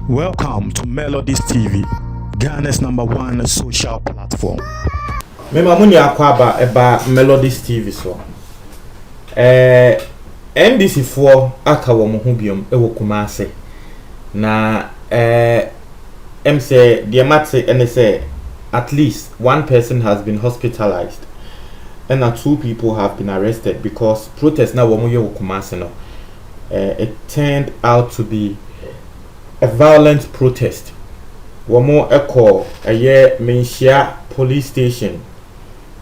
Welcome to Melodies TV, Ghana's #1 social platform. Mema muni akwaba eba Melodies TV so. NDC for aka wo mo ho biom ewo Kumase. Na say the matse and say at least one person has been hospitalized and 2 people have been arrested because protest na wo mo ye wo Kumase no. It turned out to be a violent protest. Womo echo a year menshia police station.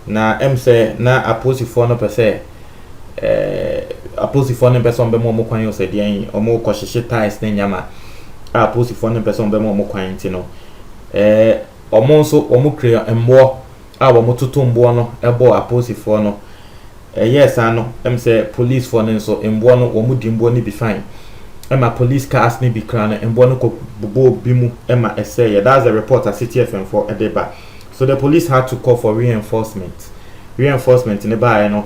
Na say na aposifo no pese aposifo no pese ombe mo kwan yo se den omo kohyehye ties na nyama aposifo no pese ombe mo kwan ti no omo nso omo kre embo a womo tutu mbo no ebo aposifo no yes ano say police for no nso embo no womo di mbo ni be fine. Emma police cars ni bi krana embo ko bobo bimu emma essay. That's a report at City FM for Edeba. So the police had to call for reinforcement in the bar,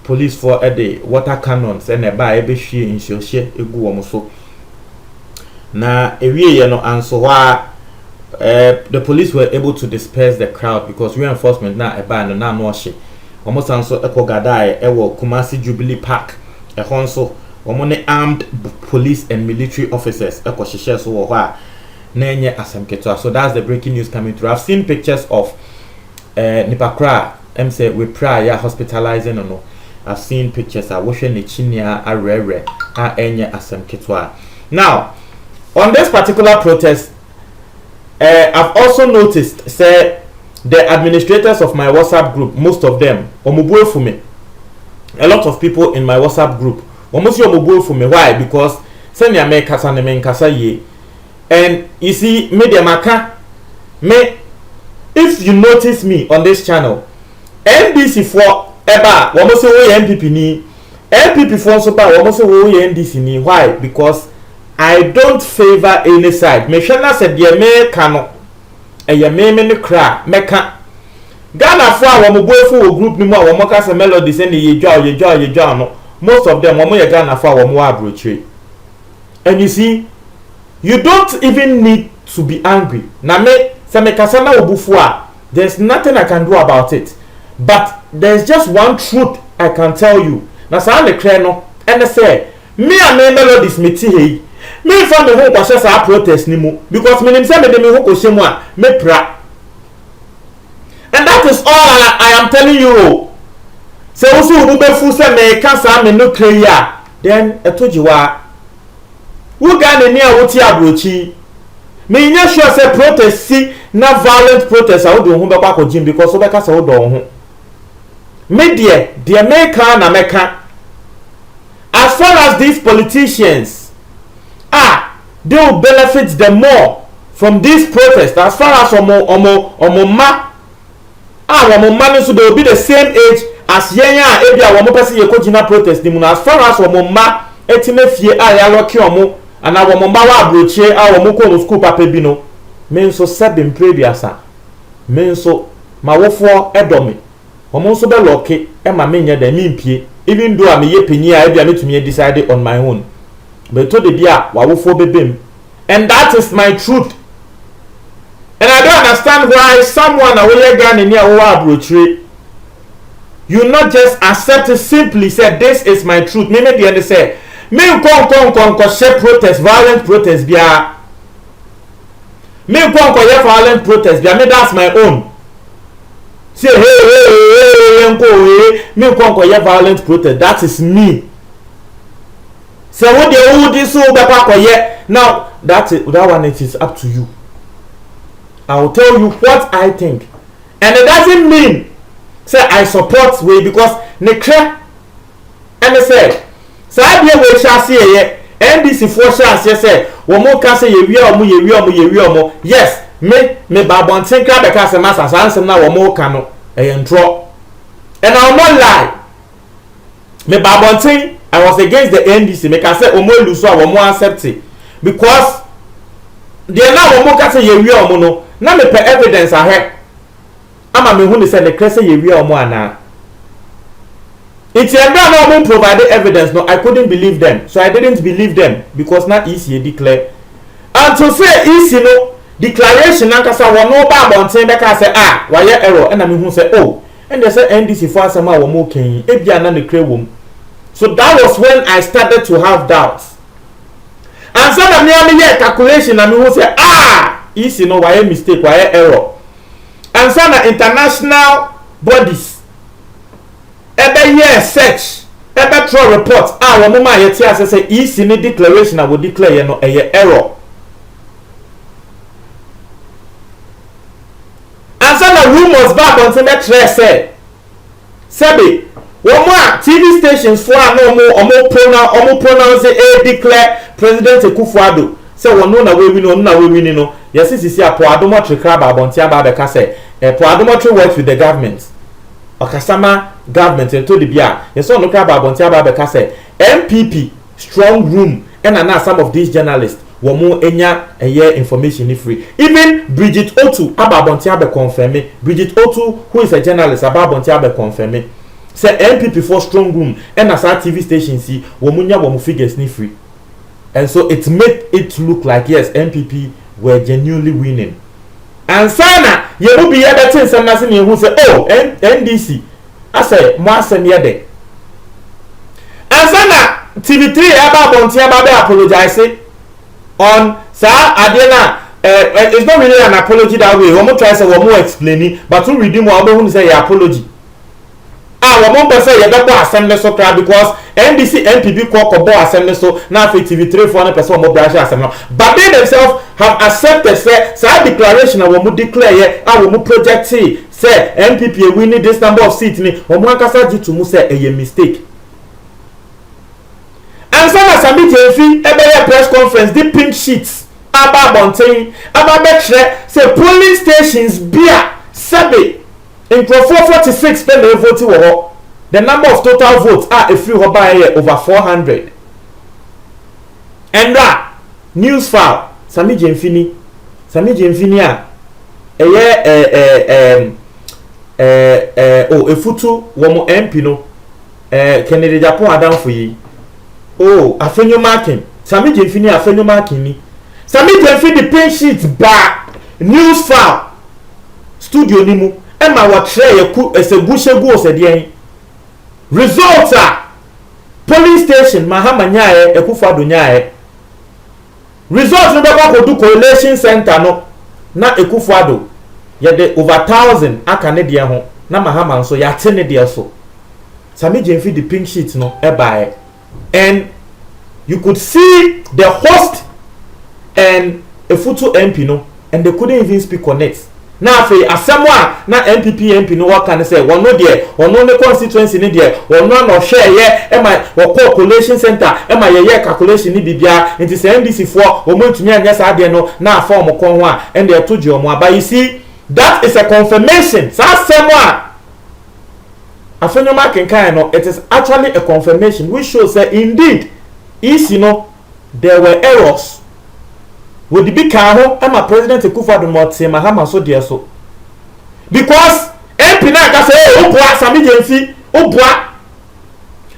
police for a day water cannons and a bar ebe hwe inhye egu omo so na ewie ye no anso wa the police were able to disperse the crowd because reinforcement na eba no na no hye omo sanso ekogada ewo Kumasi Jubilee Park ehonso omo ne armed police and military officers ekohyehyɛ so wo ha na enye asemketo. So that's the breaking news coming through. I've seen pictures of Nipakra say we prior hospitalizing no. I've seen pictures of washing the chinia a rare enye asemketo. Now on this particular protest I've also noticed say the administrators of my WhatsApp group, most of them omubuo for me. A lot of people in my WhatsApp group almost omubuo for me. Why? Because send ya me kasa ne me kasa ye. And you see, media maka me. If you notice me on this channel, NDC for eba, wamo se wo NPP ni, NPP for so ba wamo se wo NDC ni. Why? Because I don't favor any side. Me shana se dia me kano, ya me ne kra me ka. Ghana for wamo boyfo wo group ni mo wamo ka se Melody se ni yejwa no. Most of them wamo ye Ghana for wamo abrochire. And you see, you don't even need to be angry. Na me se me kasana obufua. There's nothing I can do about it. But there's just one truth I can tell you. Na sa le kre no ene say me and me Melodies meti hei. Me fa me ho kwase sa protest ni mu because me nim say me de me ho kwose mu a me pra. And that is all I am telling you. Se wo so wo be fu say me ka sa me no kre ya then etojiwa who Ghana ni a woti abrochi me nya sure say protest si na violent protest a wo do ho be kwa kojim because wo be ka say wo do ho me de America na meka as far as these politicians they will benefit them more from this protest as far as omo ma so they will be the same age as yenya ebia wo mo pese ye kojina protest ni mu as far as omo ma etime fie ya loki omo ana wo mo wa abrochie wo mo ko no school papa bi no me nso sebem prebiasa me nso ma wofo edomi wo mo nso be loki ma me nya da mi mpie even though am ye penyi a bia metumi decide on my own but to the bia wa wofo bebem and that is my truth. And I don't understand why someone away Ghana near wo abrochie you not just accept it, simply say this is my truth. Me the end say me kon share protest, violent protest bia. Me kon violent protest bia. Me that's my own. Say hey me kon violent protest. That is me. Say what they this so be now that one it is up to you. I will tell you what I think, and it doesn't mean say I support way because nekra and say say we shall see here NDC for shall say wo mo ka say ye wi omo yes me babonten kra be ka say massa sansem na wo mo ka no ntro and I will not lie me babonten I was against the NDC me ka say omo lose so wo mo accept it because they na wo mo ka say ye wi omo no na me pe evidence ahead ama me hu ni say the crese ye wi omo ana It's a no provided evidence. No, I couldn't believe them. So I didn't believe them because not easy declare. And to say easy no declaration nankasa wo no ba bonten be ka say why error and me hu say and they say NDC for asama wo mo kan e bia na ne kra wom. So that was when I started to have doubts. And so na me hear calculation na me hu say easy no why mistake why error. And so na international bodies ebe here search ebe throw report wo mo ma ye ti ase say easy ni declaration I will declare no error. And so the rumors back on the trace Sebi woman TV stations for no pronounce declare President Akufo-Addo say we know na we win no yes is here for Adomatri crab abontia ba be ka say for Adomatri works with the government Okasama government to the bia yes no crab abontia ba be ka say MPP strong room and na some of these journalists womo enya information ni free. Even Bridget Otu ababontia be confirm me. Bridget Otu, who is a journalist, ababontia be confirm me. Say MPP for strong room and as our TV station see womunya womu figures ni free. And so it made it look like yes MPP were genuinely winning. And sana ye will be able to say nothing who say NDC. I say mo asem ye de. And sana TV3 ababontia ba be apologize on sir Adena it's not really an apology that way. One more try say one more explaining, but to redeem one more say apology. One more person you better assembly so crowd because NDC MPP call assembly so now TV3 400% more branch assembly. But they themselves have accepted say declaration and one more declare here one more project say MPP winning this number of seats ni one more kasa ji to mu say a mistake. And some Sami Jefi ebe press conference the pink sheets aba bonten aba betre say polling stations bia sabe in 46 pen dey vote wo the number of total votes are a few over 400 and that news file Sami Jefi a efutu wo mo MP no Kennedy Japan adamfo yi afenyo marking Sami Jefi afenyo marking ni Sami Jefi the pin sheet ba news file studio ni mu e ma wo tre yaku esegusegu osede results police station Mahama nyae Akufo-Addo nyae results no be ko do collation center no na Akufo-Addo ye de over 1000 aka ne de ho na Mahama nso ya te ne de so Sami Jefi the pink sheet no e ba and you could see the host and a photo MP no and they couldn't even speak on it. Now for asemwa na MP no what can say one no there one no the constituency ni there one no share here e my calculation center e my ye calculation ni bibia it is NDC for o mo tumi anya sa de no na form kon ho a and they told you omo aba you see that is a confirmation sa asemwa afenyo marking kind no it is actually a confirmation which shows that indeed you know there were errors with the big car and my President Akufo-Addo Motsema Mahama so dear so because MP na ka say boa Sami Jefi boa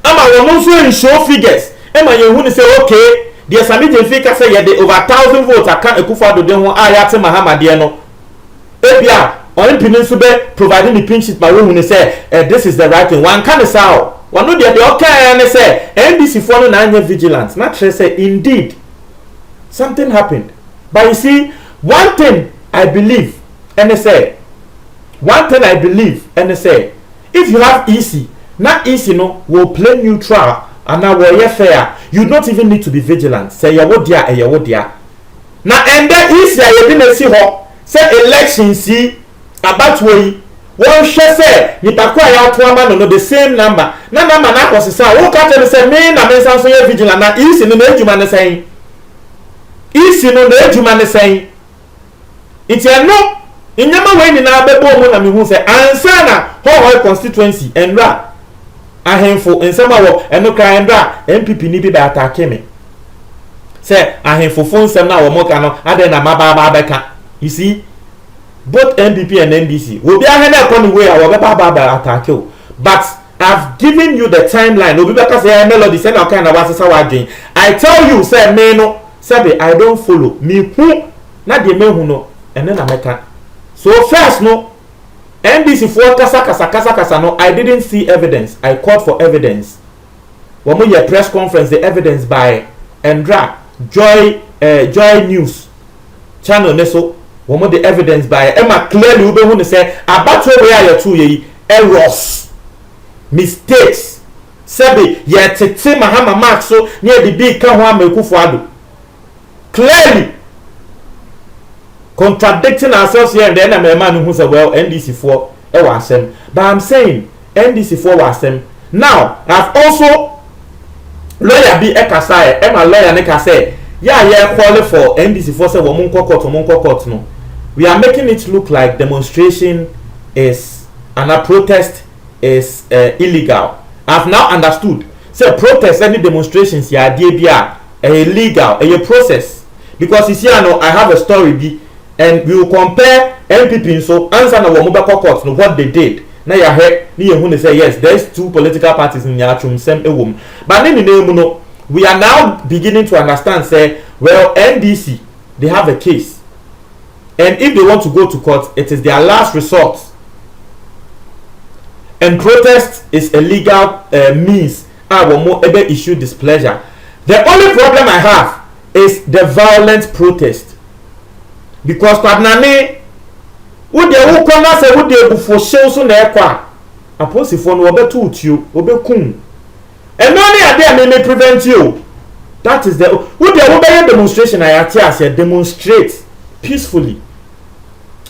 ama won so in show figures e ma ye hu ni say okay the Sami Jefi ka say ye dey over 1000 votes aka Akufo-Addo de ho aya te Mahama de no ebia on MP so be providing the pin sheet by we hu ni say this is the right thing one can say one no dey okay and say NDC for no na vigilant not say indeed something happened. But you see, one thing I believe and say if you have easy, not easy no will play neutral and now we're fair. You don't even need to be vigilant. Say you would dia and you would dia. Now and then easy you didn't see how say election see about way one share say you takwa ya to man no the same number. Na number na ko say who can tell say me na me san so you vigilant na easy no na adwuma ne say isi no na adwuma ne sen iti eno inyama we ni na bebo mu na me hu se ansa na ho constituency enra ahemfo ensema wo eno kra enra MPP ni bi ba attack me se ahemfo fo nsem na wo mo ka no ade na maba beka you see both MPP and NDC will be ahead of the way our baba attack you but I've given you the timeline. Obi beka say Melody say na kind of wasesa wadwen. I tell you say me no say I don't follow. Me who na de me hu no ene na meka. So first no NDC for kasa no, I didn't see evidence. I called for evidence. When we had press conference, the evidence by Endra Joy News channel neso. When we the evidence by Emma clearly ube who say about where you two ye errors, mistakes. Sebi ye tete mahama mark so near the big kanwa mekufuado. Clearly contradicting ourselves here and then I'm a man who said, well, NDC4 was them. But I'm saying NDC4 was them. Now, I've also lawyer B Ekasai, Emma lawyer Neka say, yeah, qualify for NDC4 say Womunko court no. We are making it look like demonstration is and a protest is illegal. I've now understood. Say protest any demonstrations yeah DBA illegal a process. Because you see, I have a story B. And we will compare MPP so answer na Womobako court no what they did. Now you heard ni ehun say yes, there's two political parties in Yachum same ewom. But no, we are now beginning to understand say well NDC they have a case. And if they want to go to court, it is their last resort. And protest is a legal means Womo ebe issue displeasure. The only problem I have is the violent protest. Because Padnane would the who come as a would the before show so near qua a posifon will be tooth you will be coon. And only a day may prevent you. That is the would the obey demonstration I at demonstrate peacefully.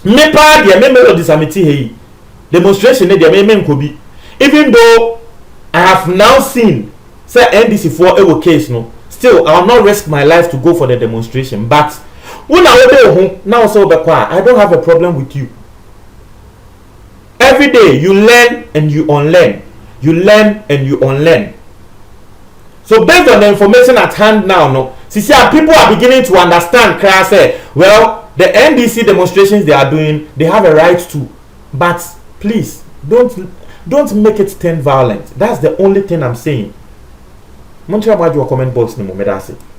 Me pa the member of this amity demonstration the men could be. Even though I have now seen say NDC4 ever case no, still I will not risk my life to go for the demonstration. But when now so I don't have a problem with you. Every day you learn and you unlearn. You learn and you unlearn. So based on the information at hand now, no, see people are beginning to understand. Say, well, the NDC demonstrations they are doing, they have a right to, but please don't make it turn violent. That's the only thing I'm saying. Montreal, comment box no more.